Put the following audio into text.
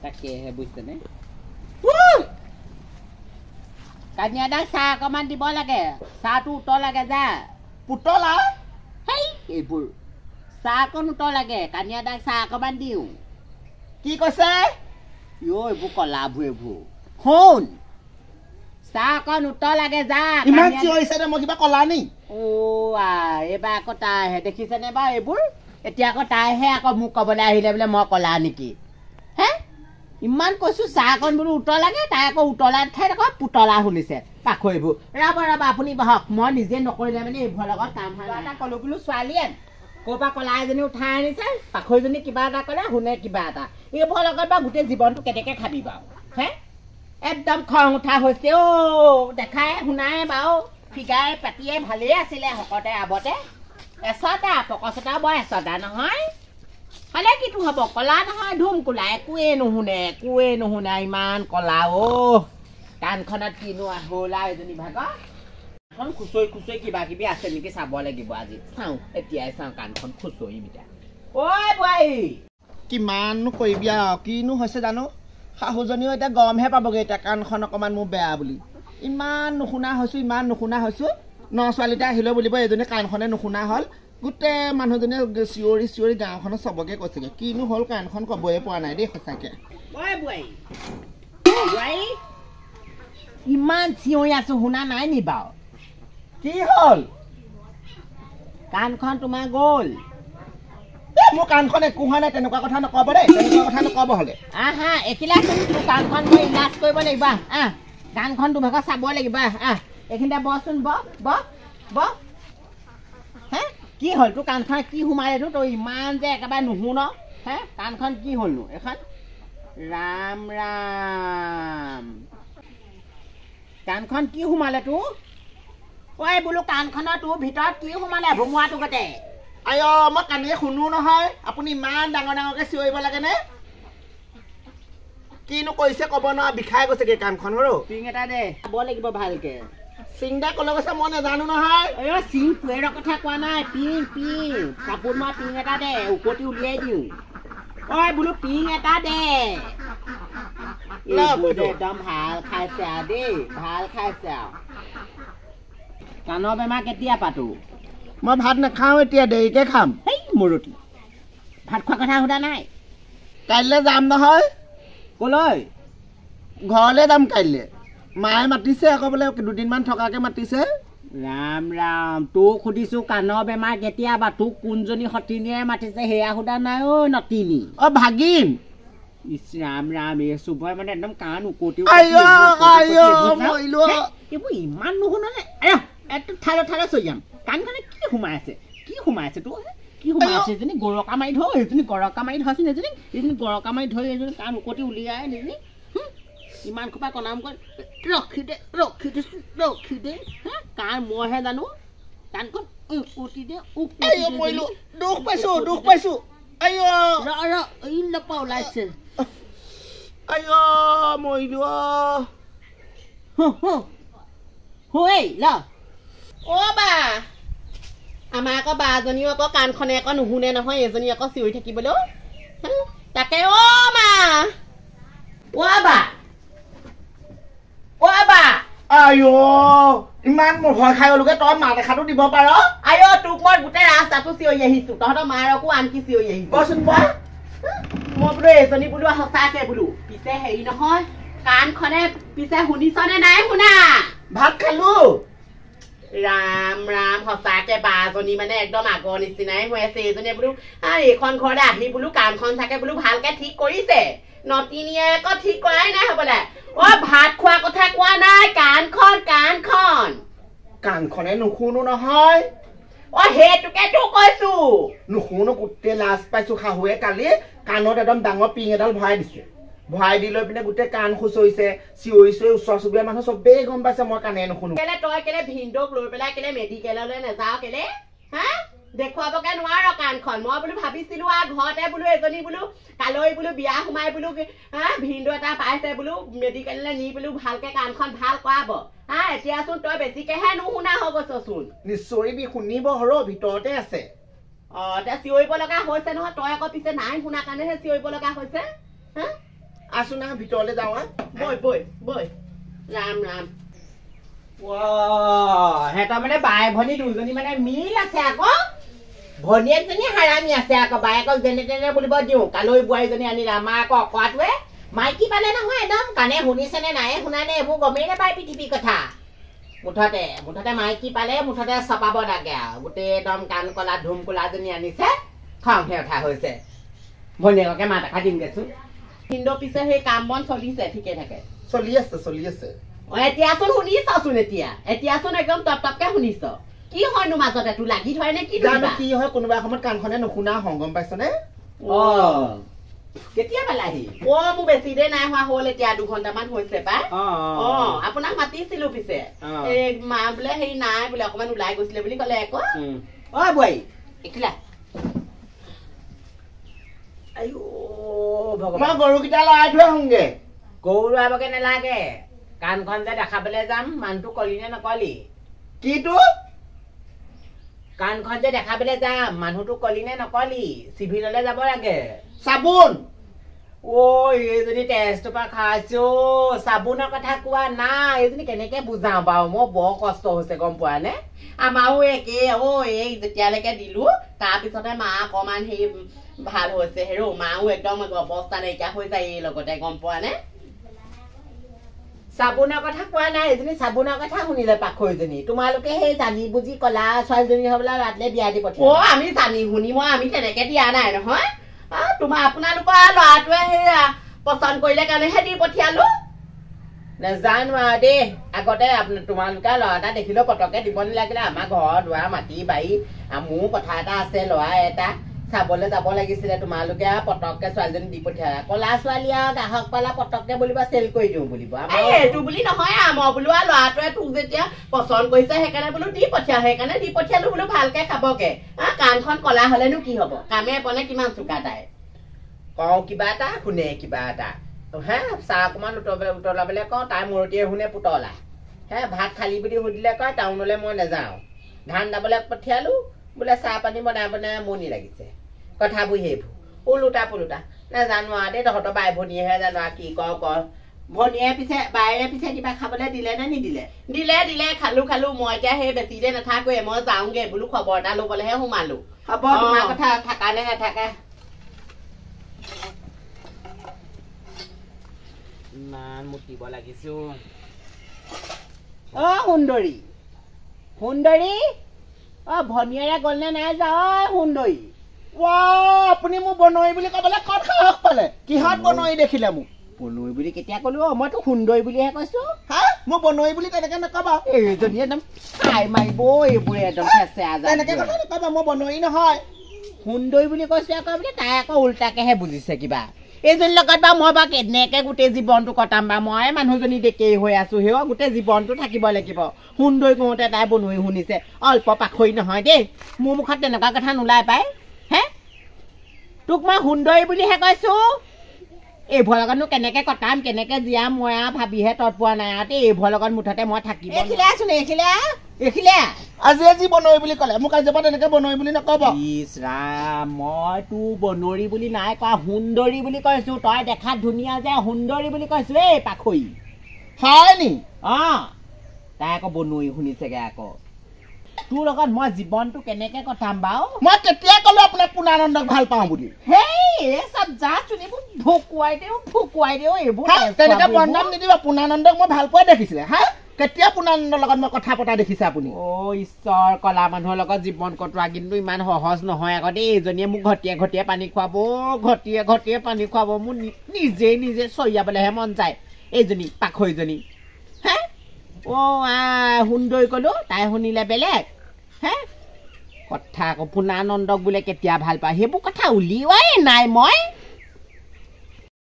তাকেহে বুজিছেনে কানিয়াদাক চাহ অকণমান দিব লাগে চাহটো উতল লাগে যা পুতলা হেই এইবোৰ চাহ অকণ উতল লাগে কানিয়াদাক চাহ অকণমান দিওঁ কি কৈছে এইবোৰ কলাবোৰ এইবোৰ শুন চাহ অকণ উতল লাগে যা ইমান চিঞৰিছে দে মই কিবা কলা নি এইবাৰ আকৌ তাইহে দেখিছেনে বাৰু এইবোৰ এতিয়া আকৌ তাইহে আকৌ মোক ক'বলৈ আহিলে বোলে মই কলা নেকি হে ইমান কৈছো চাহ অকণ বোলো উতল লাগে তাই আকৌ উতলা ঠাইত আকৌ পুতলা শুনিছে পাখৰিবোৰ ৰ'ব আপুনি বহক মই নিজে নকৰিলে মানে এইবোৰৰ লগত কাম এটা ক'লো বোলো ছোৱালীয়ে ক'ৰ পৰা কলা এজনী উঠাই আনিছে পাখৰিজনী কিবা এটা ক'লে শুনে কিবা এটা এইবোৰৰ লগত বাৰু গোটেই জীৱনটো কেনেকৈ খাবি বাৰু হে একদম খং উঠা হৈছে দেখাই শুনাই বাৰু ফিগাৰে পাতিয়ে ভালেই আছিলে শকতে আৱতে এচটা পকচটা বৰ এচটা নহয় হ'লে কিটো হ'ব কলা নহয় ধুম কোলা একোৱে নুশুনে ইমান কলা কাণখনত কিনো হ'ল আৰু এজনী ভাগৰ কাণখন খুচৰি কিবা কিবি আছে নেকি চাব লাগিব আজি চাওঁ এতিয়াই চাওঁ কাণখন খুচৰি মিটা ঐ বোৱাৰী কিমাননো কৰিবি আৰু কিনো হৈছে জানো শাহুজনীও এতিয়া গৰমহে পাবগৈ এতিয়া কাণখন অকণমান মোৰ বেয়া বুলি ইমান নুশুনা হৈছোঁ ন ছোৱালীতে আহিলে বুলিব এজনী কাণখনে নুশুনা হ'ল গোটেই মানুহজনীয়ে চিঞৰি গাঁওখনত চবকে কৈছেগৈ কিনো হ'ল কাণখন ক'বই পৰা নাই দেই সঁচাকৈ ইমান চিঞৰি আছো শুনা নাই নি বাৰু কি হ'ল কাণখন তোমাৰ গ'ল মোৰ কাণখন একো হোৱা নাই তেনেকুৱা কথা নক'ব দেই তেনেকুৱা কথা নক'ব হ'লে আহা এখিলা তোৰ কাণখন মই ইলাজ কৰিব লাগিব কাণখন তোমাক চাব লাগিব এইখিনিতে বচোন ব হে কি হ'ল তোৰ কাণখন কি সোমালেতো তই ইমান যে একেবাৰে নুশুন হে কাণখন কি হ'লনো এখন ৰাম কাণখন কি সোমালে তোৰ ঐ বোলো কাণখনৰ তোৰ ভিতৰত কি সোমালে ভুমুৱাটো গতে আই মই কাণে শুনো নহয় আপুনি ইমান ডাঙৰকৈ চিঞৰিব লাগেনে কিনো কৰিছে ক'ব নোৱাৰা বিষাই গৈছেগৈ কাণখন আৰু পিং এটা দে খাব লাগিব ভালকে চিংদা ক'লৈ গৈছে মই নাজানো নহয় চিং পুৱেৰৰ কথা কোৱা নাই পিং কাপোৰ মই পিং এটা দে উকতি উলিয়াই দিওঁ ঐ বোলো পিং এটা দে একদম ভাল খাইছে আৰু দেই ভাল খাইছে আৰু কাণৰ বেমাৰ কেতিয়া পাতো মই ভাত নাখাওঁ এতিয়া দেৰিকৈ খাম সেই মূৰতি ভাত খোৱা কথা সোধা নাই কাইলৈ যাম নহয় ক'লৈ ঘৰলৈ যাম কাইলৈ মায়ে মাতিছে আকৌ বোলে দুদিনমান থকাকৈ মাতিছে ৰাম তোক সুধিছোঁ কাণৰ বেমাৰ কেতিয়া বা তোক কোনজনী সতিনীয়ে মাতিছে সেয়া সোধা নাই নতিনী ভাগিন ইছ ৰাম এই চুবই মানে একদম কাণ উকতি এইবোৰ ইমান নুশুনা নে ঠালে চৈ যাম কাণখনে কি সোমাই আছে তোৰ কি সোমাই আছে এজনী গৰকা মাৰি ধৰ সেইজনী গৰকা মাৰি ধৰচোন এজনী গৰকা মাৰি ধৰি এজনী কাণ উকতি উলিয়াই এজনী ইমান খোপা কনাম কৰি ৰখি দে কাণ মইহে জানো কাণখন উকতি দে দুখ পাইছো লপা ওলাইছে মৰিলো বা আমাৰ আকৌ বাজনীও আকৌ কাণখনে আকৌ নুশুনে নহয় এজনী আকৌ চিঞৰি থাকিবলৈ তাকে ইমান মোৰ ভয় খাই গলোগে তই মা দেখাটো দিব পাৰ তোক মই গোটেই ৰাস্তাটো চিঞৰি আহিছো তহঁতৰ মাৰকো আনকি চিঞৰি আহিছো কচোন মই বোলো এজনী বোলো সঁচাকে বোলো পিছে হেৰি নহয় কাণখনে পিছে শুনিছনে নাই শুনা ভাত খালো ৰাম সঁচাকে বাজনী মানে একদম আগৰ নিচিনাই হৈ আছে এইজনীয়ে বোলো এইখন ঘৰলৈ আহি বোলো কাণখন চাগে বোলো ভালকে ঠিক কৰিছে নতিনীয়ে আকৌ ঠিক কৰাই নাই হ'বলা ভাত খোৱা কথা কোৱা নাই কাণখনে নুশুনো নহয় সেইটোকে তো কৈছো নুশুনো গোটেই লাজ পাইছো শাহুৱে কালি কাণত একদম ডাঙৰ পিং এডাল ভৰাই দিছে ভৰাই দি লৈ পিনে গোটেই কাণ খুচৰিছে চিঞৰিছে ওচৰ চুবুৰীয়া মানুহ চবেই গম পাইছে মই কাণে নুশুনো তই কেলে ভিনদৌক লৈ পেলাই কেলে মেডিকেললৈ নাযাও কেলে দেখুৱাবকে নোৱাৰ কাণখন মই বোলো ভাবিছিলো ঘৰতে বোলো এজনী বোলো কালৈ বোলো বিয়া সোমাই বোলো ভিনদৌ এটা পাইছে বোলো মেডিকেললৈ নি বোলো ভালকে কাণখন ভাল কৰাব এতিয়াচোন তই বেছিকেহে নুশুনা হৈ গৈছচোন নিশ্চয়বি শুনিব ভিতৰতে আছে এতিয়া চিঞৰিব লগা হৈছে নহয় তই আকৌ পিছে নাই শুনা কাৰণেহে চিঞৰিব লগা হৈছে আছো না ভিতৰলৈ যাওঁ বৈ বৈ বৈ ৰাম ৰাম সিহঁতৰ মানে বাই ভনী দুজনী মানে মিল আছে আকৌ ভনীয়েকজনী হাৰামি আছে আকৌ বায়েকক যেনে তেনে বুলিব দিওঁ কালৈ বোৱাৰীজনী আনি আমাৰ আকৌ অকৰাটোৱে মাইকী পালে নহয় একদম কাণে শুনিছেনে নাই শুনা নে এইবোৰ গমেই নাপায় পৃথিৱীৰ কথা মুঠতে মাইকী পালে মুঠতে চপাব লাগে আৰু গোটেই একদম কাণ কলা ধুম কোলাজনী আনিছে খংহে উঠা হৈছে ভনীয়েককে মাত এষাৰ দিম দেচোন কিন্তু পিছে সেই কাম বন চলিছে ঠিকে থাকে চলি আছে এতিয়াচোন শুনিছচোন এতিয়াচোন একদম টপ টপকে শুনিছ কি হয়নো মাজতে তোৰ লাগি ধৰে নে কি কি হয় কোনোবা সময়ত কাণখনে নুশুনা হওঁ গম পাইছনে কেতিয়া পালাহি মোৰ বেছি দেৰি নাই হোৱা হ'ল এতিয়া 2 ঘণ্টামান হৈছে পাই আপোনাক মাতিছিলো পিছে এই মা বোলে হেৰি নাই বোলে অকমান ওলাই গৈছিলে বুলি ক'লে আকৌ বোৱাৰী এখিলা মই গৰুকেইটা লৰাই থৈ আহোঁগে গৰু লৰাবগে নালাগে কাণখন যে দেখাবলৈ যাম মানুহটো কলি নে নকলি কিটো কাণখন যে দেখাবলৈ যাম মানুহটো কলি নে নকলি চিভিললৈ যাব লাগে চাবোন এইজনী তেজটোৰ পৰা খাইছো চাবোনৰ কথা কোৱা নাই এইজনী কেনেকে বুজাও বাৰু মোৰ বৰ কষ্ট হৈছে গম পোৱা নে আমাৰো একে এই যেতিয়ালৈকে দিলো তাৰপিছতে মা অকমান সেই ভাল হৈছে হেৰো মাও একদম অৱস্থা নাইকিয়া হৈ যায় এই লগতে গম পোৱা নে চাবোনৰ কথা কোৱা নাই এজনী চাবোনৰ কথা শুনিলে পাখৈজনী তোমালোকে সেই জানি বুজি কলা ছোৱালীজনী হবলৈ ৰাতিলে বিয়া দি পঠিয়াব আমি জানি শুনি আমি তেনেকে দিয়া নাই নহয় আপোনালোকৰ ল'ৰাটোৱে সেই পচন্দ কৰিলে কাৰণেহে দি পঠিয়ালো নেজানো আৰু দেই আগতে তোমালোকে ল'ৰা এটা দেখিলেও পটককে দিব নালাগিলে আমাৰ ঘৰ দুৱাৰ মাটি বাৰী মোৰ কথা এটা আছে ল'ৰা এটা চাবলৈ যাব লাগিছিলে তোমালোকে পটককে ছোৱালীজনী দি পঠিয়া কলা ছোৱালী আৰু গ্ৰাহক পালা পটককে বুলিব চেল কৰি দিওঁ বুলিব এইটো বুলি নহয় মই বোলো ল'ৰাটোৱে তোক যেতিয়া পচন্দ কৰিছে সেইকাৰণে বোলো দি পঠিয়া সেইকাৰণে দি পঠিয়ালো বোলো ভালকে খাবগে কাণখন কলা হলেনো কি হব কামে বনে কিমান চোকা তাই কওঁ কিবা এটা শুনে কিবা এটা চাহ অকমান উতলাবলৈ কওঁ তাই মূৰতিয়ে শুনে পুতলা ভাত খালি বুলি সুধিলে কয় টাউনলৈ মই নাযাওঁ ধান দাবলৈ পঠিয়ালো বোলে চাহ পানী বনাই বনাই আমনি লাগিছে কথাবোৰ সেইবোৰ ওলোটা পোলোটা নাজানো আৰু দেই তহঁতৰ বাই ভনীয়েহে জানো আৰু কি কৰ ভনীয়ে পিছে বাইৰে পিছে কিবা খাবলৈ দিলে নে নিদিলে দিলে খালো মই এতিয়া সেই বেছি দেৰি নাথাকোৱে মই যাওঁগে বোলো খবৰ এটা লবলৈহে সোমালো হ'ব তোমাৰ কথা থাকা নে নাথাকে ইমান মুতিব লাগিছো সুন্দৰী ভনীয়েৰে গ'লনে নাই যা সুন্দৰী আপুনি মোক বনৰী বুলি কবলৈ ক'ত সাহস পালে কিহত বনৰী দেখিলে মোক বনৰী বুলি কেতিয়া কলো মইতো সুন্দৰী বুলিহে কৈছো মোক বনৰী বুলি তেনেকে নকবা এইজনী একদম খাই মাৰিব এইবোৰে একদম তেনেকে কথা নকবা মই বনৰী নহয় সুন্দৰী বুলি কৈছো আকৌ বোলে তাই আকৌ উল্টাকেহে বুজিছে কিবা এইজনীৰ লগত বা মই বা কেনেকে গোটেই জীৱনটো কটাম বা মই মানুহজনী ডেকেই হৈ আছো সেয়া গোটেই জীৱনটো থাকিব লাগিব সুন্দৰী কওঁতে তাই বনৰী শুনিছে অল্প পাখৰি নহয় দেই মোৰ মুখত তেনেকুৱা কথা নোলাই পাই তোক মই সুন্দৰী বুলিহে কৈছো এইবোৰৰ লগতনো কেনেকে কটাম কেনেকে জীয়াম মই ভাবিহে তত পোৱা নাই আৰু এইবোৰৰ লগত মুঠতে মই থাকিব এইখিলে আজি বনৰী বুলি ক'লে মোক আজিৰ পৰা তেনেকে বনৰী বুলি নকব ইছ ৰাম মই তোৰ বনৰী বুলি নাই কোৱা সুন্দৰী বুলি কৈছো তই দেখাত ধুনীয়া যে সুন্দৰী বুলি কৈছো এই পাখৰি হয় নি তাই আকৌ বনৰী শুনিছেগে আকৌ তোৰ লগত মই জীৱনটো কেনেকে কটাম বাৰু মই কেতিয়া ক'লো আপোনাক পুনানন্দক ভাল পাওঁ বুলি ভুকুৱাই দিও এইবোৰ তেনেকে বন্ধন নিদিব পুনানন্দক মই ভাল পোৱা দেখিছিলে কেতিয়া পুনানন্দৰ লগত মই কথা পতা দেখিছে আপুনি ঈশ্বৰ কলা মানুহৰ লগত জীৱন কটোৱা কিন্তু ইমান সহজ নহয় আকৌ দেই এইজনীয়ে মোক ঘটিয়ে পানী খুৱাব ঘটিয়ে পানী খুৱাব মোৰ নিজে চৰিয়াবলৈহে মন যায় এইজনী পাখৈজনী সুন্দৰী কলো তাই শুনিলে বেলেগ কথা আকৌ পুনানন্দক বোলে কেতিয়া ভাল পায় সেইবোৰ কথা উলিওৱাই নাই মই